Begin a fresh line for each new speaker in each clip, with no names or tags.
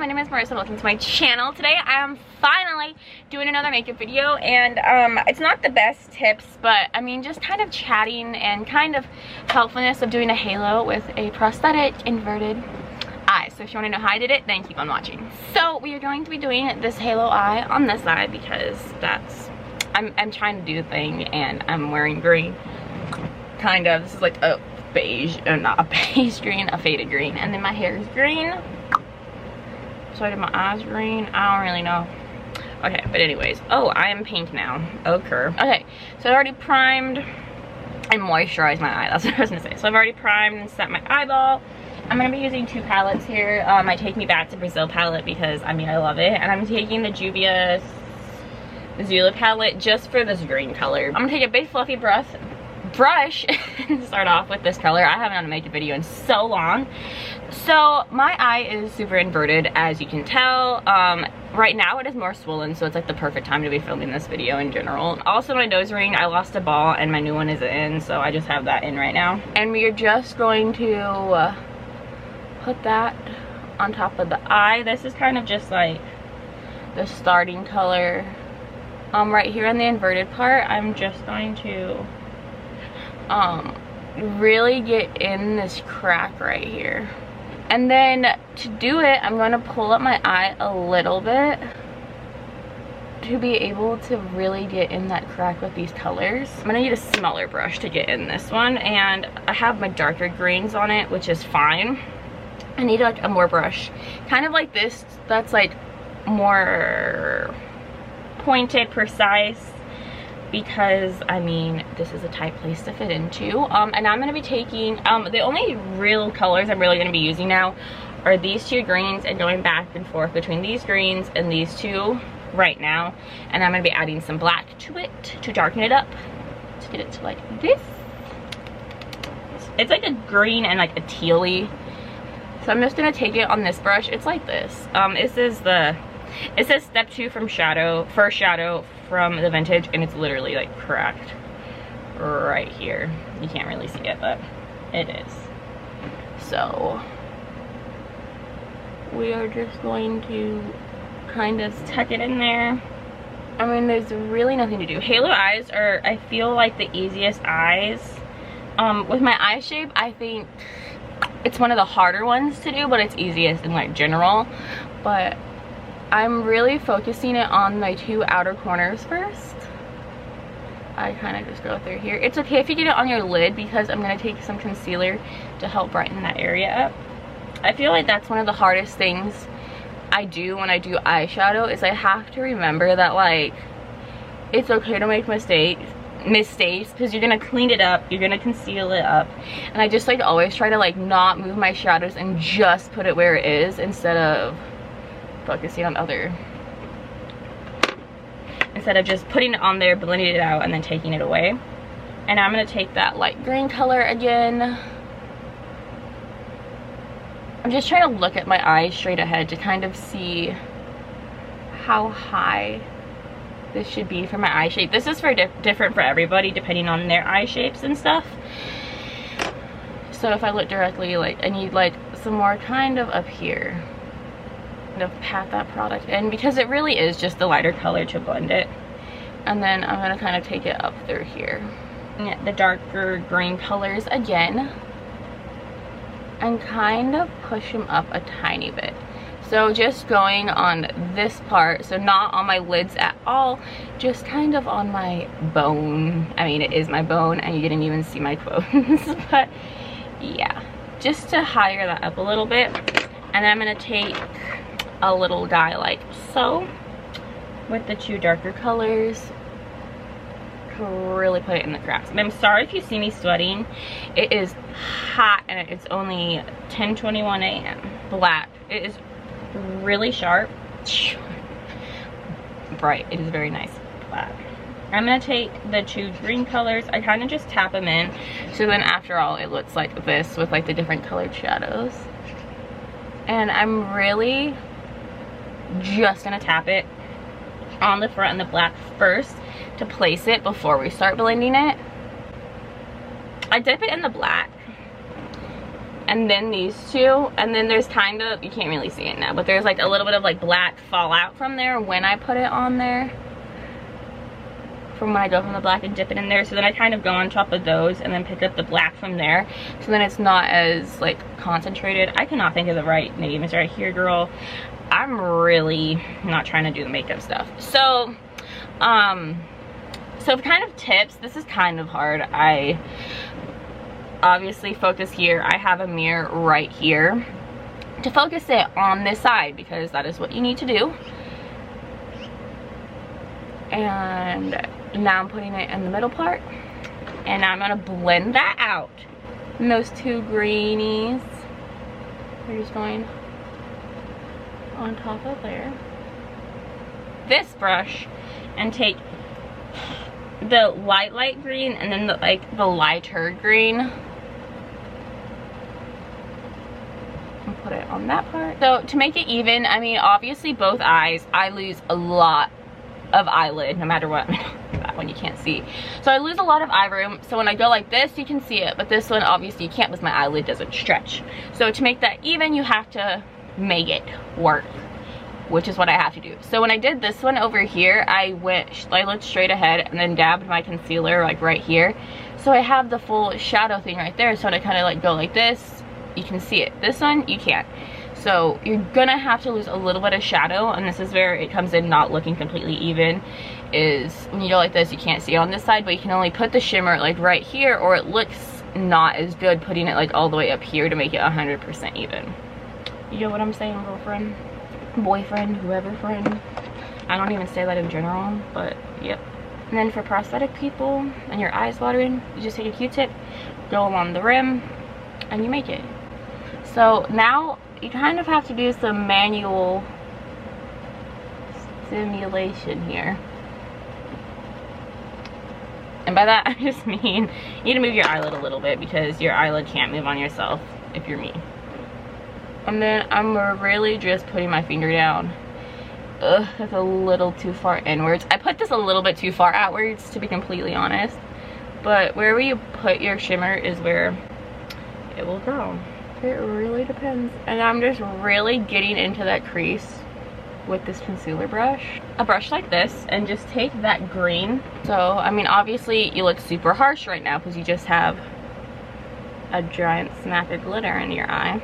my name is Marissa. Welcome to my channel. Today I am finally doing another makeup video, and it's not the best tips, but I mean just kind of chatting and kind of helpfulness of doing a halo with a prosthetic inverted eye. So if you want to know how I did it, then keep on watching. So we are going to be doing this halo eye on this side because that's I'm trying to do the thing, and I'm wearing green. Kind of. This is like a beige, not a beige green, a faded green, and then my hair is green. So I did my eyes green. I don't really know. Okay, but anyways. Oh, I am pink now. Okay, so I already primed and moisturized my eye. That's what I was gonna say. So I've already primed and set my eyeball. I'm gonna be using two palettes here. My Take Me Back to Brazil palette because I mean I love it, and I'm taking the Juvia Zulu palette just for this green color. I'm gonna take a big fluffy brush and start off with this color. I haven't done a makeup video in so long. So my eye is super inverted, as you can tell. Right now it is more swollen, so it's like the perfect time to be filming this video in general. Also my nose ring, I lost a ball and my new one is in, so I just have that in right now. And we are just going to put that on top of the eye. This is kind of just like the starting color. Right here on the inverted part, I'm just going to really get in this crack right here. And then to do it, I'm going to pull up my eye a little bit to be able to really get in that crack with these colors. I'm going to need a smaller brush to get in this one, and I have my darker greens on it, which is fine. I need like a more brush, kind of like this, that's like more pointed, precise, because I mean this is a tight place to fit into. And I'm going to be taking the only real colors I'm really going to be using now are these two greens, and going back and forth between these greens and these two right now. And I'm going to be adding some black to it to darken it up, to get it to like this. It's like a green and like a tealy. So I'm just going to take it on this brush. It's like this. It says step 2 from first shadow from the vintage, and it's literally like cracked right here. You can't really see it, but it is. So we are just going to kind of tuck it in there. I mean, there's really nothing to do. Halo eyes are, I feel like, the easiest eyes. With my eye shape, I think it's one of the harder ones to do, but it's easiest in like general. But I'm really focusing it on my two outer corners first. I kind of just go through here. It's okay if you get it on your lid, because I'm going to take some concealer to help brighten that area up. I feel like that's one of the hardest things I do when I do eyeshadow, is I have to remember that like it's okay to make mistakes, because you're going to clean it up, you're going to conceal it up. And I just like always try to like not move my shadows and just put it where it is, instead of focusing on instead of just putting it on there, blending it out, and then taking it away. And I'm going to take that light green color again. I'm just trying to look at my eyes straight ahead to kind of see how high this should be for my eye shape. This is for different for everybody depending on their eye shapes and stuff. So if I look directly, like I need like some more kind of up here to pat that product in, because it really is just the lighter color to blend it. And then I'm going to kind of take it up through here, the darker green colors again, and kind of push them up a tiny bit. So just going on this part, so not on my lids at all, just kind of on my bone. I mean, it is my bone, and you didn't even see my bones. But yeah, just to higher that up a little bit. And then I'm going to take a little guy like so with the two darker colors to really put it in the cracks. And I'm sorry if you see me sweating. It is hot, and it's only 10:21 a.m. Black. It is really sharp, bright. It is very nice black. I'm gonna take the two green colors. I kind of just tap them in, so then after all it looks like this with like the different colored shadows. And I'm really just gonna tap it on the front and the black first to place it before we start blending it. I dip it in the black, and then these two, and then there's kind of, you can't really see it now, but there's like a little bit of like black fallout from there when I put it on there, from when I go from the black and dip it in there. So then I kind of go on top of those and then pick up the black from there, so then it's not as like concentrated. I cannot think of the right name. It's right here, girl. I'm really not trying to do the makeup stuff. So so kind of tips, this is kind of hard. I obviously focus here. I have a mirror right here to focus it on this side because that is what you need to do. And now I'm putting it in the middle part, and I'm gonna blend that out. And those two greenies are just going on top of there. This brush, and take the light green and then the lighter green and put it on that part. So to make it even, I mean, obviously both eyes, I lose a lot of eyelid no matter what. That one you can't see, so I lose a lot of eye room. So when I go like this, you can see it, but this one obviously you can't because my eyelid doesn't stretch. So to make that even, you have to make it work, which is what I have to do. So when I did this one over here, I looked straight ahead and then dabbed my concealer like right here. So I have the full shadow thing right there. So when I kind of like go like this, you can see it. This one, you can't. So you're gonna have to lose a little bit of shadow, and this is where it comes in not looking completely even, is when you go like this, you can't see it on this side, but you can only put the shimmer like right here, or it looks not as good putting it like all the way up here to make it 100% even. You know what I'm saying, girlfriend? Boyfriend, whoever friend. I don't even say that in general, but yep. And then for prosthetic people and your eyes watering, you just take a Q-tip, go along the rim, and you make it. So now you kind of have to do some manual simulation here. And by that I just mean you need to move your eyelid a little bit, because your eyelid can't move on yourself if you're me. And then I'm really just putting my finger down. Ugh, that's a little too far inwards. I put this a little bit too far outwards, to be completely honest. But wherever you put your shimmer is where it will go. It really depends. And I'm just really getting into that crease with this concealer brush. A brush like this, and just take that green. So, I mean, obviously you look super harsh right now because you just have a giant smack of glitter in your eye.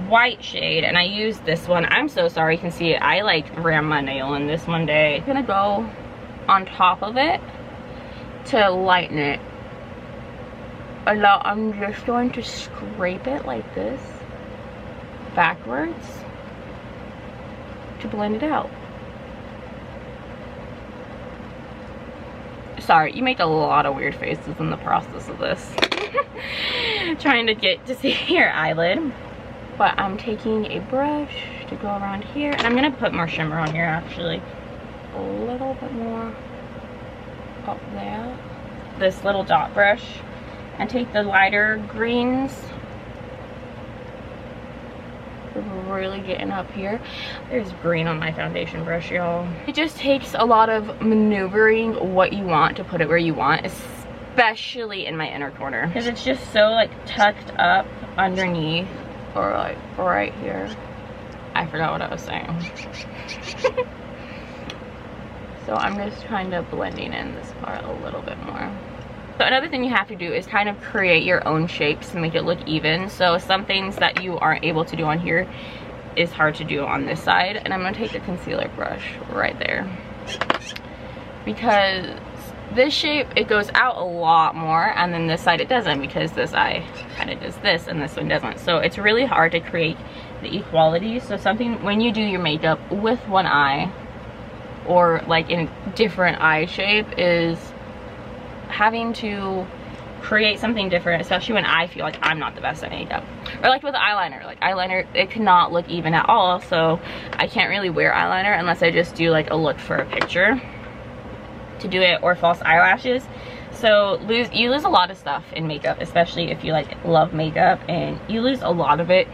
White shade, and I use this one. I'm so sorry you can see it. I like ran my nail in this one day. I'm gonna go on top of it to lighten it. And now I'm just going to scrape it like this backwards to blend it out. Sorry, you make a lot of weird faces in the process of this. Trying to get to see your eyelid. But I'm taking a brush to go around here, and I'm gonna put more shimmer on here actually. A little bit more up there. This little dot brush, and take the lighter greens. Really getting up here. There's green on my foundation brush, y'all. It just takes a lot of maneuvering what you want to put it where you want, especially in my inner corner, because it's just so like tucked up underneath. Or like right here. I forgot what I was saying. So I'm just kind of blending in this part a little bit more. So another thing you have to do is kind of create your own shapes to make it look even. So some things that you aren't able to do on here is hard to do on this side. And I'm going to take the concealer brush right there, because this shape, it goes out a lot more, and then this side it doesn't, because this eye kind of does this and this one doesn't. So it's really hard to create the equality. So something when you do your makeup with one eye, or like in different eye shape, is having to create something different, especially when I feel like I'm not the best at makeup. Or like with eyeliner, it cannot look even at all, so I can't really wear eyeliner unless I just do like a look for a picture to do it, or false eyelashes. So you lose a lot of stuff in makeup, especially if you like love makeup, and you lose a lot of it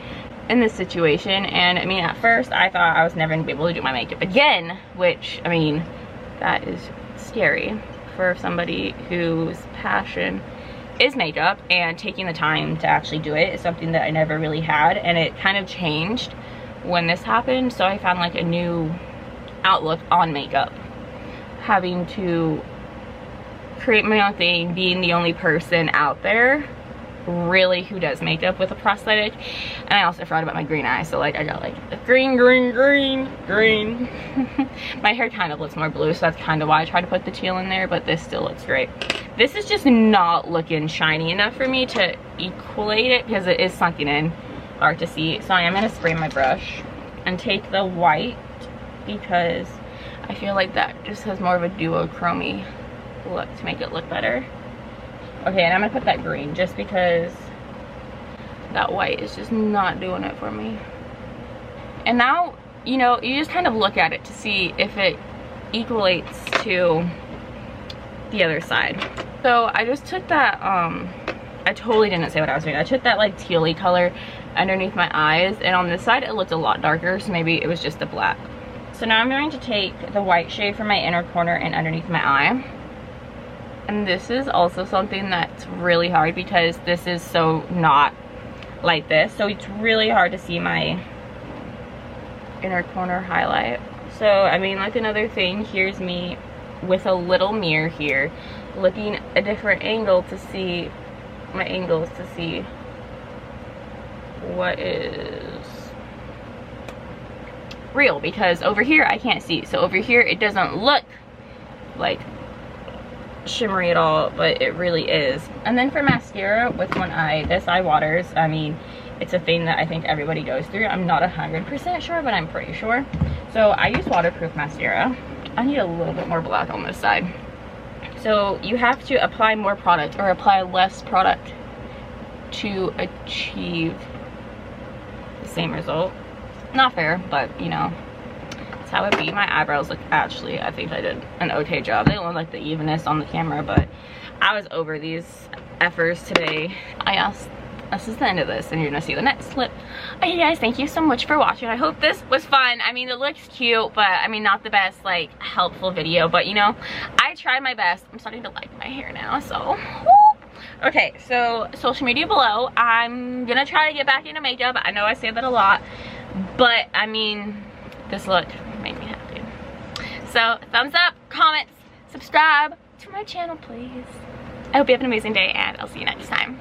in this situation. And I mean, at first I thought I was never gonna be able to do my makeup again, which, I mean, that is scary for somebody whose passion is makeup, and taking the time to actually do it is something that I never really had, and it kind of changed when this happened. So I found like a new outlook on makeup, having to create my own thing, being the only person out there really who does makeup with a prosthetic. And I also forgot about my green eye, so like I got like a green my hair kind of looks more blue, so that's kind of why I tried to put the teal in there, but this still looks great. This is just not looking shiny enough for me to equate it because it is sunken in, hard to see. So I am going to spray my brush and take the white because I feel like that just has more of a duochrome look to make it look better. Okay, and I'm gonna put that green just because that white is just not doing it for me. And now, you know, you just kind of look at it to see if it equates to the other side. So I just took that, I totally didn't say what I was doing. I took that like tealy color underneath my eyes, and on this side it looked a lot darker, so maybe it was just a black. So now I'm going to take the white shade from my inner corner and underneath my eye. And this is also something that's really hard because this is so not like this. So it's really hard to see my inner corner highlight. So, I mean, like another thing, here's me with a little mirror here, looking a different angle to see my angles, to see what is real, because over here I can't see. So over here it doesn't look like shimmery at all, but it really is. And then for mascara with one eye, this eye waters. I mean, it's a thing that I think everybody goes through. I'm not 100% sure, but I'm pretty sure. So I use waterproof mascara. I need a little bit more black on this side. So you have to apply more product or apply less product to achieve the same result. Not fair, but you know, how it be. My eyebrows look, actually I think I did an okay job. They don't look like the evenness on the camera, but I was over these efforts today. I guess this is the end of this, and you're gonna see the next clip. Okay guys, thank you so much for watching. I hope this was fun. I mean, it looks cute, but I mean, not the best like helpful video, but you know, I tried my best. I'm starting to like my hair now, so okay. So social media below. I'm gonna try to get back into makeup. I know I say that a lot, but I mean, this look made me happy. So thumbs up, comments, subscribe to my channel please. I hope you have an amazing day, and I'll see you next time.